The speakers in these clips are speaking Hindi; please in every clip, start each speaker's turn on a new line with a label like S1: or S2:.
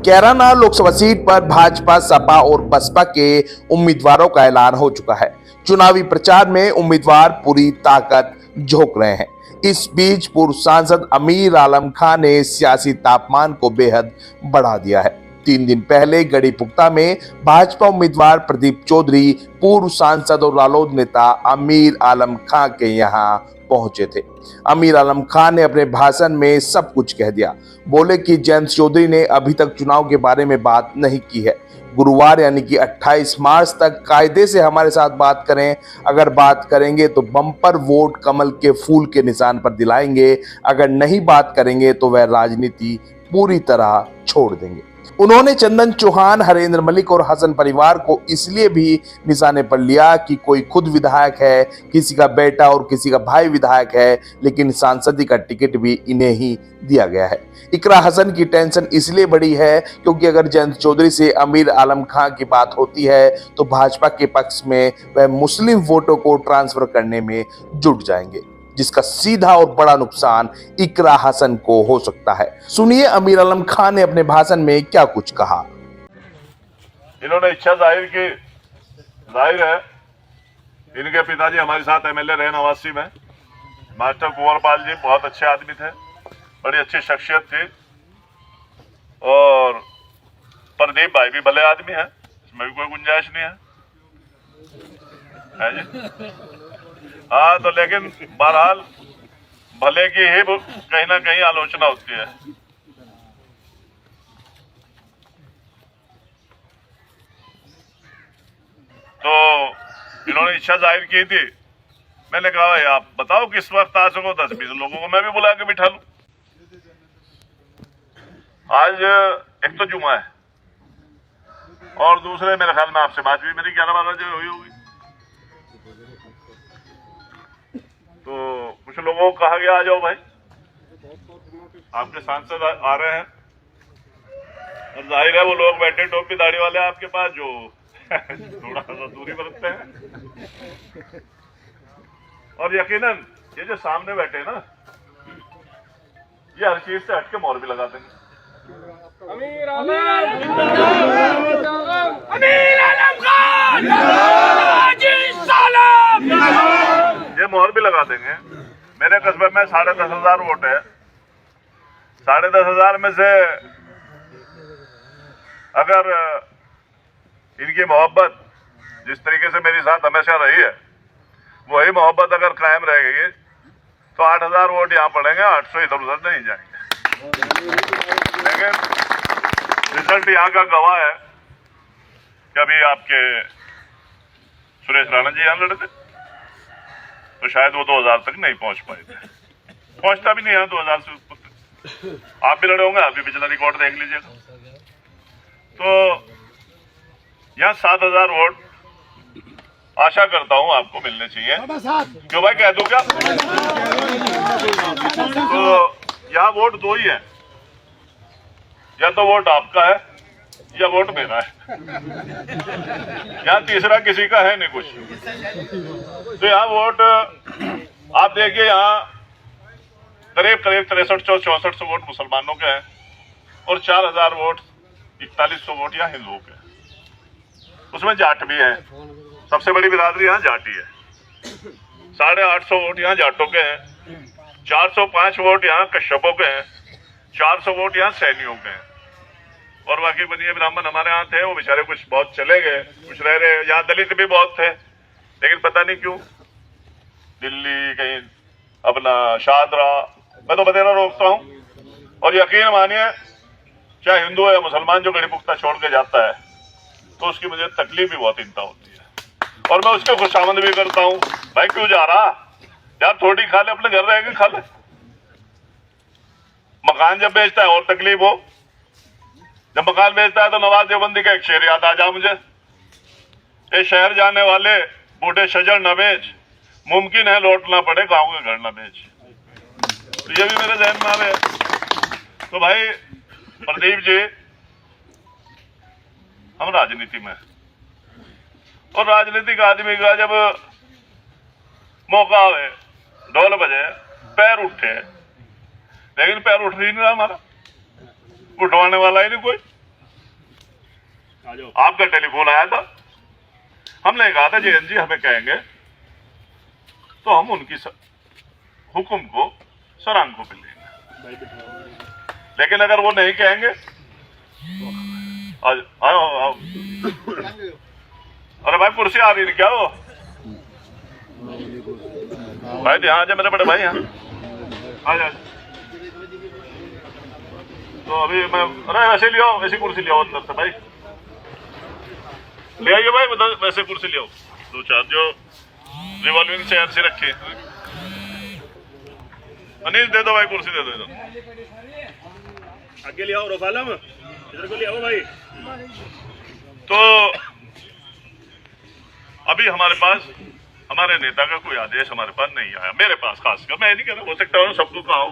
S1: कैराना लोकसभा सीट पर भाजपा, सपा और बसपा के उम्मीदवारों का ऐलान हो चुका है। चुनावी प्रचार में उम्मीदवार पूरी ताकत झोंक रहे हैं। इस बीच पूर्व सांसद अमीर आलम खान ने सियासी तापमान को बेहद बढ़ा दिया है। 3 दिन पहले गढ़ीपुख्ता में भाजपा उम्मीदवार प्रदीप चौधरी पूर्व सांसद और रालोद नेता अमीर आलम खान के यहां पहुंचे थे। अमीर आलम खान ने अपने भाषण में सब कुछ कह दिया। बोले कि जयंत चौधरी ने अभी तक चुनाव के बारे में बात नहीं की है। गुरुवार यानी कि 28 मार्च तक कायदे से हमारे साथ बात करें। अगर बात करेंगे तो बम्पर वोट कमल के फूल के निशान पर दिलाएंगे। अगर नहीं बात करेंगे तो वह राजनीति पूरी तरह छोड़ देंगे। उन्होंने चंदन चौहान, हरेंद्र मलिक और हसन परिवार को इसलिए भी निशाने पर लिया कि कोई खुद विधायक है, किसी का बेटा और किसी का भाई विधायक है, लेकिन सांसदी का टिकट भी इन्हें ही दिया गया है। इकरा हसन की टेंशन इसलिए बड़ी है क्योंकि अगर जयंत चौधरी से अमीर आलम खान की बात होती है तो भाजपा के पक्ष में वह मुस्लिम वोटों को ट्रांसफर करने में जुट जाएंगे, जिसका सीधा और बड़ा नुकसान इकरा हसन को हो सकता है। सुनिए अमीर आलम खान ने अपने भाषण में क्या कुछ कहा।
S2: इन्होंने इच्छा जाहिर की, जाहिर है इनके पिताजी हमारे साथ एमएलए रहे नवासी में। मास्टर कुंवरपाल जी बहुत अच्छे आदमी थे, बड़ी अच्छी शख्सियत थी, और प्रदीप भाई भी भले आदमी है, इसमें भी कोई गुंजाइश नहीं है जी। हाँ, तो लेकिन बहरहाल भले की ही कहीं ना कहीं आलोचना होती है। तो इन्होंने इच्छा जाहिर की थी। मैंने कहा भाई आप बताओ किस वक्त आ सको, 10-20 लोगों को मैं भी बुला के बिठा लूं। आज एक तो जुमा है और दूसरे मेरे ख्याल में आपसे बात भी मेरी 11-12 बजे हुई होगी। तो कुछ लोगों को कहा गया आ जाओ भाई, आपके सांसद आ रहे हैं, और जाहिर है वो लोग बैठे टोपी दाढ़ी वाले आपके पास जो थोड़ा सा दूरी बरतते हैं। और यकीनन ये जो सामने बैठे ना, ये हर चीज से हटके मोहर भी लगा देंगे।
S3: अमीर आलम खान
S2: ये मोहर भी लगा देंगे। मेरे कस्बे में 10,500 वोट है। 10,500 में से अगर इनकी मोहब्बत जिस तरीके से मेरे साथ हमेशा रही है, वही मोहब्बत अगर कायम रहेगी तो 8,000 वोट यहाँ पड़ेंगे, 800 इधर उधर नहीं जाएंगे। लेकिन रिजल्ट यहाँ का गवाह है कि अभी आपके सुरेश राणा जी यहाँ लड़े थे, तो शायद वो 2000 तक नहीं पहुंच पाए थे। पहुंचता भी नहीं है 2000 से ऊपर। आप भी लड़े होंगे, आप भी पिछला रिकॉर्ड देख लीजिएगा। तो यहाँ 7,000 वोट आशा करता हूं आपको मिलने चाहिए। क्यों भाई, कह दो क्या? तो यहाँ वोट दो ही है, या तो वोट आपका है या वोट मेरा है। यहाँ तीसरा किसी का है नहीं कुछ। तो यहाँ वोट आप देखिए, यहाँ करीब 63-64 वोट मुसलमानों के हैं और 4,000 वोट 4100 वोट यहाँ हिंदुओं के हैं। उसमें जाट भी है, सबसे बड़ी बिरादरी यहाँ जाटी है। 850 वोट यहाँ जाटों के हैं, 405 वोट यहाँ कश्यपों के हैं, 400 वोट यहाँ सैनियों के हैं, और बाकी बनिए ब्राह्मण हमारे यहाँ थे, वो बेचारे कुछ बहुत चले गए, कुछ रह रहे। यहाँ दलित भी बहुत थे, लेकिन पता नहीं क्यों दिल्ली, कहीं अपना शाहदरा, मैं तो बतेरा रोकता हूँ। और यकीन मानिए, चाहे हिंदू है या मुसलमान, जो गढ़ीपुख्ता छोड़ के जाता है तो उसकी मुझे तकलीफ भी बहुत चिंता होती है, और मैं उसके खुशामद भी करता हूँ। भाई क्यों जा रहा यार, थोड़ी खा ले, अपने घर रह के खा ले। मकान जब बेचता है और तकलीफ हो, जब मकान बेचता है तो नवाज देवबंदी का एक शेर याद आ जा मुझे, ये शहर जाने वाले बूढ़े शजर न बेच, मुमकिन है लौटना पड़े गाँव के घर न बेच। तो ये भी मेरे जहन में आ रहे। तो भाई प्रदीप जी, हम राजनीति में, और राजनीतिक आदमी का जब मौका आवे, ढोल बजे, पैर उठे, लेकिन पैर उठ ही नहीं रहा हमारा, उठवाने वाला ही नहीं कोई। आपका टेलीफोन आया था, हमने कहा था जयंत जी हमें कहेंगे तो हम उनकी हुक्म को सरांग को मिलेंगे, लेकिन अगर वो नहीं कहेंगे आओ। अरे भाई कुर्सी आ रही है क्या? वो भाई यहाँ आजा, मेरे बड़े भाई यहाँ आ जा। तो अभी मैं, अरे वैसे ले आओ, वैसी कुर्सी ले आओ अंदर से भाई, ले आइए भाई, वैसे कुर्सी ले आओ, दो चार जो रिवॉल्विंग चेयर से रखे। अनिल दे दो भाई, कुर्सी दे दो इधर,
S4: आगे ले आओ रोफालम, इधर को ले आओ भाई।
S2: तो अभी हमारे पास हमारे नेता का कोई आदेश हमारे पास नहीं आया, मेरे पास खासकर, मैं नहीं कह रहा, हो सकता है सबको कहा हो।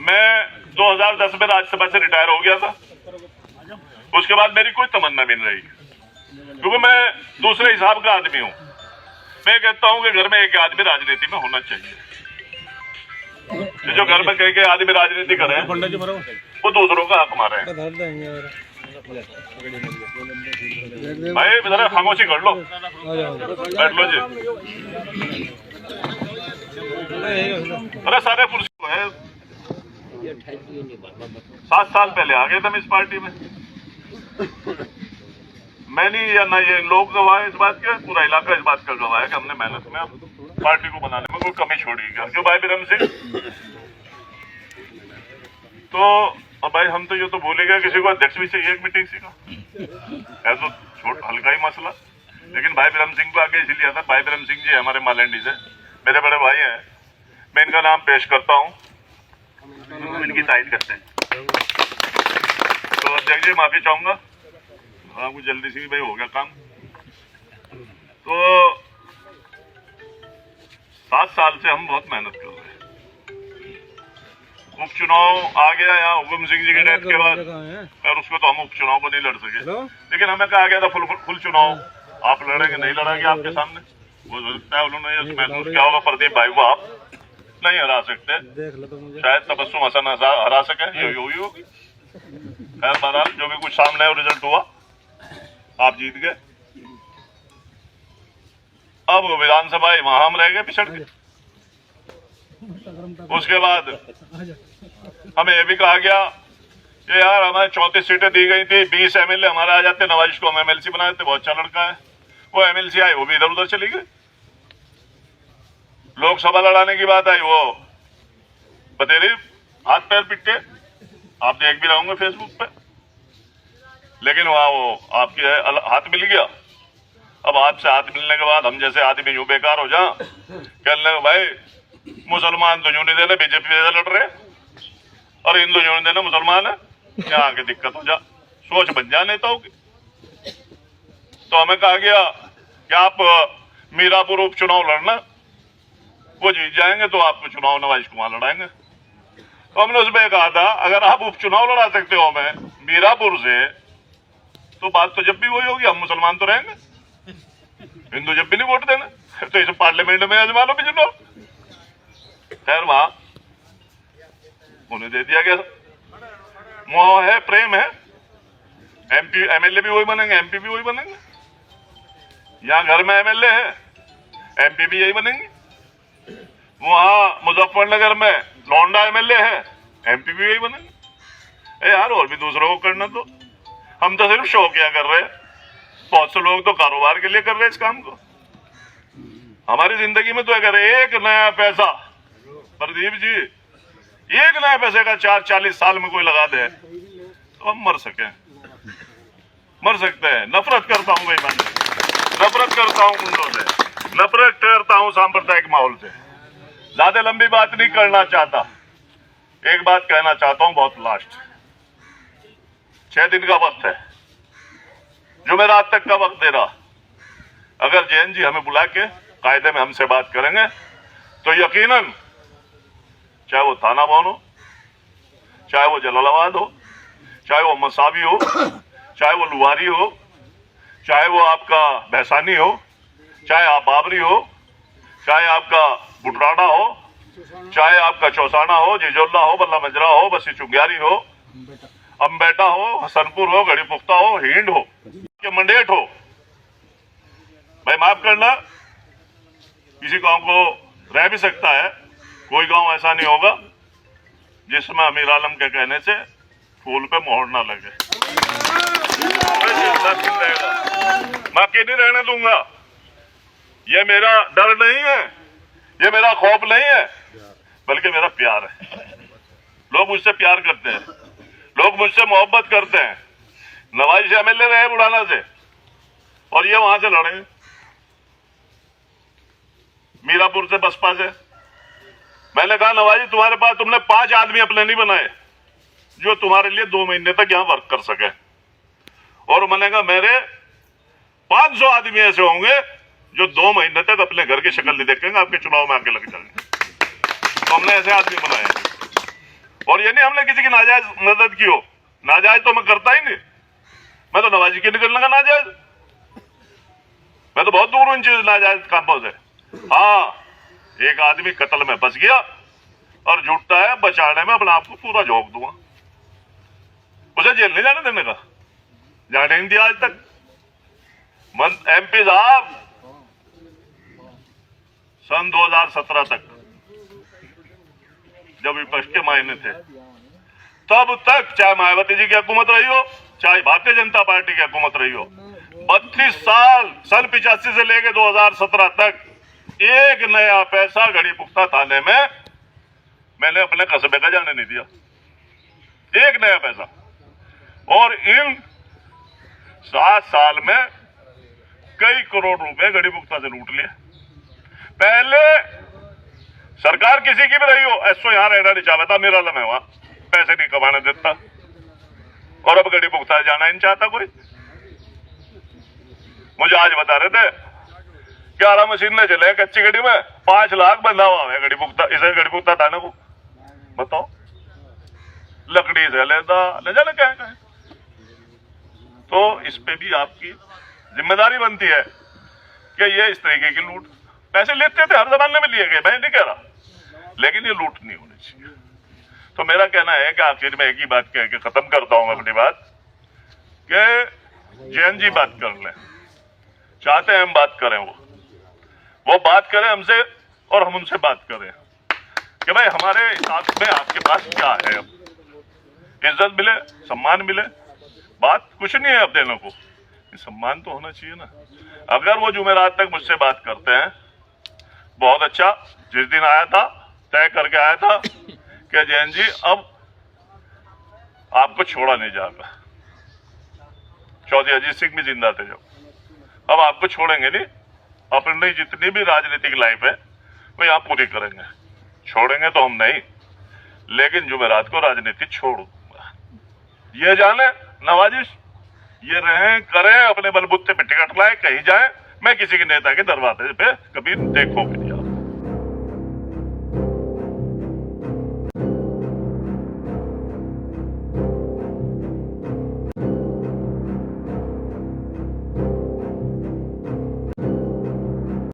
S2: मैं 2010 में राज्यसभा से रिटायर हो गया था, उसके बाद मेरी कोई तमन्ना भी नहीं रही, क्योंकि मैं दूसरे हिसाब का आदमी हूं। मैं कहता हूं कि घर में एक आदमी राजनीति में होना चाहिए, जो घर में कह के आदमी राजनीति करे वो दूसरों का हक मारे। भाई जरा खामोशी कर लो, बैठ लो जी। अरे सारे पुरुष को है, 7 साल पहले आ गए थे हम इस पार्टी में। मैं नहीं, या ना ये लोग गवाह है इस बात के, पूरा इलाका इस बात का गवाह है कि हमने मेहनत में पार्टी को बनाने में कोई कमी छोड़ी है क्यों भाई बिरम सिंह? तो अब भाई हम तो ये तो भूल गए, किसी को अध्यक्ष भी चाहिए एक मीटिंग का, है तो छोटा हल्का ही मसला, लेकिन भाई बिरम सिंह को आगे इसीलिए आता। भाई बिरम सिंह जी हमारे मालंडी से मेरे बड़े भाई हैं, मैं इनका नाम पेश करता हूँ, इनकी तारीफ करते हैं। तो अध्यक्ष जी माफी चाहूंगा, आपको जल्दी से भाई हो गया काम। तो 7 साल से हम बहुत मेहनत कर रहे हैं। उपचुनाव आ गया यहाँ हुकुम सिंह जी के डेथ के बाद, और उसको तो हम उपचुनाव को नहीं लड़ सके, लेकिन हमें कहा गया था फुल चुनाव आप लड़ेंगे, नहीं लड़ेंगे आपके सामने। वो सकता है उन्होंने महसूस किया होगा प्रदीप भाई को आप नहीं हरा सकते, शायद तबस्सुम हसन हरा सके, ये हुई होगी। खैर बहरहाल जो भी कुछ सामने रिजल्ट हुआ, आप जीत गए। अब विधानसभा वहां हम रह गए पिछड़ के। उसके बाद हमें यह भी कहा गया कि यार हमारे 34 सीटें दी गई थी, 20 एमएलए हमारे आ जाते, नवाज को हम एमएलसी बना देते, बहुत अच्छा लड़का है। वो एमएलसी आई, वो भी इधर उधर चली गई। लोकसभा लड़ाने की बात आई, वो बतेरी हाथ पैर पिटे, आप देख भी रहोगे फेसबुक पे, लेकिन वहां वो आपके हाथ मिल गया। अब हाथ से हाथ मिलने के बाद हम जैसे आदमी यूं बेकार हो जा, कहने भाई मुसलमान तो यूं नहीं देने, बीजेपी से लड़ रहे, और हिंदू यूं नहीं देना, मुसलमान है, यहाँ आके दिक्कत हो जा, सोच बन जा नेताओं की। तो हमें कहा गया कि आप मीरापुर उपचुनाव लड़ना, वो जीत जाएंगे तो आपको चुनाव नवाज कुमार लड़ाएंगे। तो हमने उसमें कहा था अगर आप उपचुनाव लड़ा सकते हो मैं मीरापुर से, तो बात तो जब भी वही होगी, हम मुसलमान तो रहेंगे, हिंदू जब भी नहीं वोट देना, तो इसे पार्लियामेंट में आजमा लो भी चुनाव। खैर वहां उन्हें दे दिया गया। मोह है, प्रेम है, एमपी एमएलए भी वही बनेंगे, एमपी भी वही बनेंगे। यहाँ घर में एमएलए है, एमपी भी यही बनेंगे। वहां मुजफ्फरनगर में लौंडा एमएलए है, एमपी भी यही बनेंगे। यार और भी दूसरों को करना, तो हम तो सिर्फ शौकिया कर रहे हैं, बहुत से लोग तो कारोबार के लिए कर रहे हैं इस काम को। हमारी जिंदगी में तो अगर एक नया पैसा, प्रदीप जी, एक नया पैसे का 40 साल में कोई लगा दे तो हम मर सकते हैं। नफरत करता हूं भाई, मैं नफरत करता हूं गुंडों से, नफरत करता हूं सांप्रदायिक माहौल से। ज्यादा लंबी बात नहीं करना चाहता, एक बात कहना चाहता हूं बहुत लास्ट। 6 दिन का वक्त है, जुमेरात तक का वक्त दे रहा। अगर जैन जी हमें बुला के कायदे में हमसे बात करेंगे तो यकीनन, चाहे वो थाना भवन हो, चाहे वो जलालाबाद हो, चाहे वो मसावी हो, चाहे वो लुवारी हो, चाहे वो आपका भैसानी हो, चाहे आप बाबरी हो, चाहे आपका बुटराना हो, चाहे आपका चौसाना हो, जिजोल्ला हो, बल्ला मजरा हो, बसी चुंग्यारी हो, अम्बेटा हो, हसनपुर हो, गढ़ी पुख्ता हो, हिंड हो, कि मंडेट हो, भाई माफ करना, किसी गांव को रह भी सकता है, कोई गांव ऐसा नहीं होगा जिसमें अमीर आलम के कहने से फूल पे मोहर ना लगे। मैं अकेले रहने दूंगा। ये मेरा डर नहीं है, ये मेरा खौफ नहीं है, बल्कि मेरा प्यार है। लोग मुझसे प्यार करते हैं, लोग मुझसे मोहब्बत करते हैं। नवाजी से एमएलए रहे बुढ़ाना से, और ये वहां से लड़े मीरापुर से, बसपा से। मैंने कहा नवाजी तुम्हारे पास, तुमने 5 आदमी अपने नहीं बनाए जो तुम्हारे लिए 2 महीने तक यहां वर्क कर सके, और मैंने कहा मेरे 500 आदमी ऐसे होंगे जो 2 महीने तक अपने घर की शक्ल नहीं देखेंगे, आपके चुनाव में आके लग जाएंगे। तो हमने ऐसे आदमी बनाए, और ये नहीं हमने किसी की नाजायज मदद की हो। नाजायज तो मैं करता ही नहीं, मैं तो नवाजी की निकलने का नाजायज, मैं तो बहुत दूर हूं इन चीज नाजायज कामों से। हाँ, एक आदमी कत्ल में फंस गया और जुटता है बचाने में, अपने आप को पूरा झोंक दूंगा, उसे जेल नहीं जाने देने का, जाने नहीं दिया आज तक। एमपी साहब सन 2017 तक जब विपक्ष के मायने थे, तब तक चाहे मायावती जी की हुकूमत रही हो, चाहे भारतीय जनता पार्टी की हुकूमत रही हो, 32 साल सन 85 से लेकर 2017 तक एक नया पैसा गढ़ी पुख्ता थाने में मैंने अपने कस्बे का जाने नहीं दिया, एक नया पैसा। और इन 7 साल में कई करोड़ रुपए गढ़ी पुख्ता से लूट लिए। पहले सरकार किसी की भी रही हो, एसओ यहां रहना नहीं चाहता, मेरा लम है वहां, पैसे नहीं कमाने देता, और अब गढ़ी पुख्ता जाना ही नहीं चाहता कोई। मुझे आज बता रहे थे 11 मशीन ले चले कच्ची गढ़ी में, 5 लाख बंधा हुआ है गढ़ी पुख्ता, इसे गढ़ी पुख्ता थाने को। बताओ, लकड़ी से ले जाने क्या है। तो इस पे भी आपकी जिम्मेदारी बनती है कि ये इस तरीके की लूट, पैसे लेते थे हर जमाने में लिए गए, मैं नहीं कह रहा, लेकिन ये लूट नहीं होनी चाहिए। तो मेरा कहना है कि आखिर में एक ही बात कह के खत्म करता हूं अपनी बात, कि जैन जी बात कर लें, चाहते हैं हम बात करें, वो बात करें हमसे और हम उनसे बात करें कि भाई हमारे हिसाब में आपके पास क्या है। अब इज्जत मिले, सम्मान मिले, बात कुछ नहीं है अब देने को, सम्मान तो होना चाहिए ना। अगर वो जुमेरात तक मुझसे बात करते हैं, बहुत अच्छा। जिस दिन आया था तय करके आया था कि जैन जी अब आपको छोड़ा नहीं जाएगा, चौधरी अजीत सिंह भी जिंदा थे जब, अब आपको छोड़ेंगे नहीं, अपनी जितनी भी राजनीतिक लाइफ है वो यहाँ पूरी करेंगे, छोड़ेंगे तो हम नहीं, लेकिन जुमेरात को राजनीति छोड़ दूंगा। ये जाने नवाजी, ये रहें करें, अपने बलबूते पे टिकट लाए, कहीं जाए, मैं किसी के नेता के दरवाजे पे कभी देखोगे